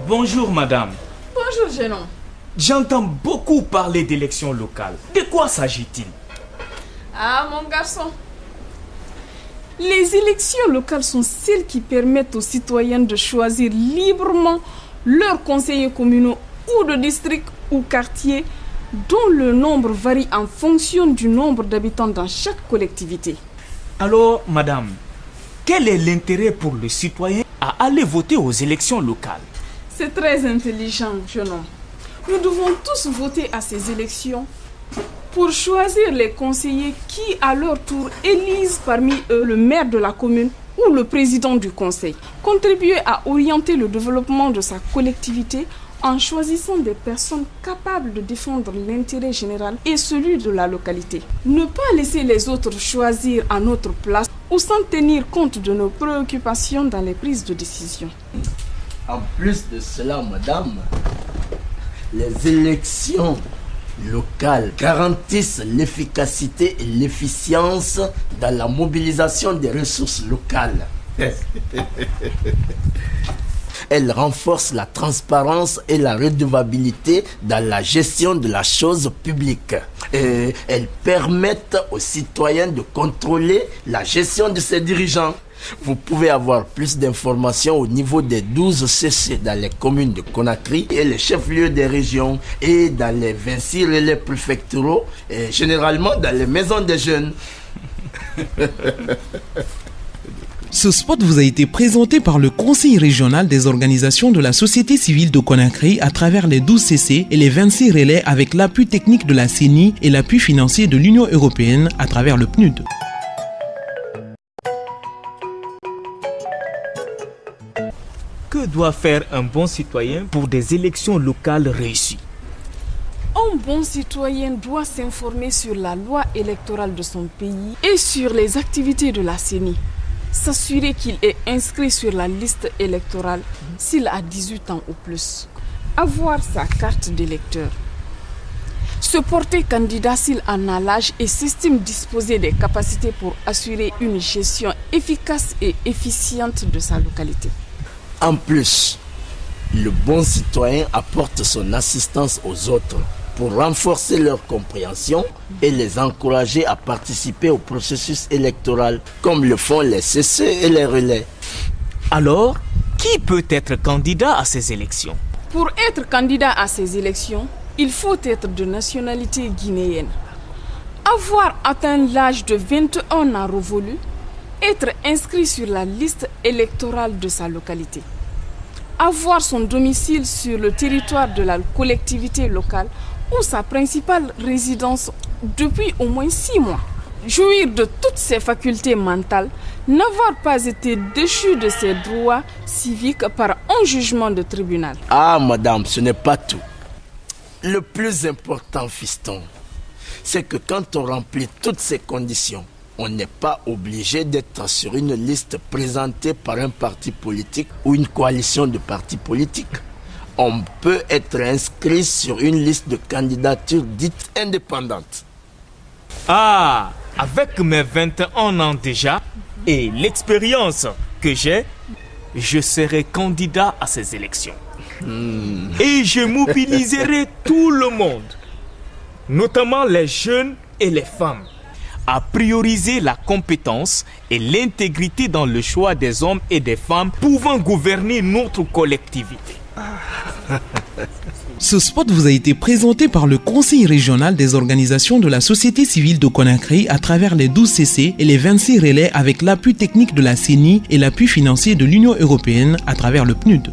Bonjour madame. Bonjour jeune homme. J'entends beaucoup parler d'élections locales. De quoi s'agit-il? Ah mon garçon. Les élections locales sont celles qui permettent aux citoyens de choisir librement leurs conseillers communaux ou de district ou quartier dont le nombre varie en fonction du nombre d'habitants dans chaque collectivité. Alors madame, quel est l'intérêt pour le citoyen à aller voter aux élections locales? C'est très intelligent, jeune homme. Nous devons tous voter à ces élections pour choisir les conseillers qui, à leur tour, élisent parmi eux le maire de la commune ou le président du conseil. Contribuer à orienter le développement de sa collectivité en choisissant des personnes capables de défendre l'intérêt général et celui de la localité. Ne pas laisser les autres choisir à notre place ou sans tenir compte de nos préoccupations dans les prises de décision. En plus de cela, madame, les élections locales garantissent l'efficacité et l'efficience dans la mobilisation des ressources locales. Elles renforcent la transparence et la redevabilité dans la gestion de la chose publique. Et elles permettent aux citoyens de contrôler la gestion de ses dirigeants. Vous pouvez avoir plus d'informations au niveau des 12 CC dans les communes de Conakry et les chefs-lieux des régions et dans les 26 relais préfectoraux et généralement dans les maisons des jeunes. Ce spot vous a été présenté par le Conseil régional des organisations de la société civile de Conakry à travers les 12 CC et les 26 relais avec l'appui technique de la CENI et l'appui financier de l'Union européenne à travers le PNUD. Que doit faire un bon citoyen pour des élections locales réussies? Un bon citoyen doit s'informer sur la loi électorale de son pays et sur les activités de la CENI. S'assurer qu'il est inscrit sur la liste électorale s'il a 18 ans ou plus. Avoir sa carte d'électeur. Se porter candidat s'il en a l'âge et s'estime disposer des capacités pour assurer une gestion efficace et efficiente de sa localité. En plus, le bon citoyen apporte son assistance aux autres pour renforcer leur compréhension et les encourager à participer au processus électoral, comme le font les CC et les relais. Alors, qui peut être candidat à ces élections? Pour être candidat à ces élections, il faut être de nationalité guinéenne, avoir atteint l'âge de 21 ans révolu, être inscrit sur la liste électorale de sa localité, avoir son domicile sur le territoire de la collectivité locale ou sa principale résidence depuis au moins 6 mois, jouir de toutes ses facultés mentales, n'avoir pas été déchu de ses droits civiques par un jugement de tribunal. Ah madame, ce n'est pas tout. Le plus important, fiston, c'est que quand on remplit toutes ces conditions, on n'est pas obligé d'être sur une liste présentée par un parti politique ou une coalition de partis politiques. On peut être inscrit sur une liste de candidatures dites indépendantes. Ah, avec mes 21 ans déjà et l'expérience que j'ai, je serai candidat à ces élections. Et je mobiliserai tout le monde, notamment les jeunes et les femmes, à prioriser la compétence et l'intégrité dans le choix des hommes et des femmes pouvant gouverner notre collectivité. Ce spot vous a été présenté par le Conseil régional des organisations de la société civile de Conakry à travers les 12 CC et les 26 relais avec l'appui technique de la CENI et l'appui financier de l'Union européenne à travers le PNUD.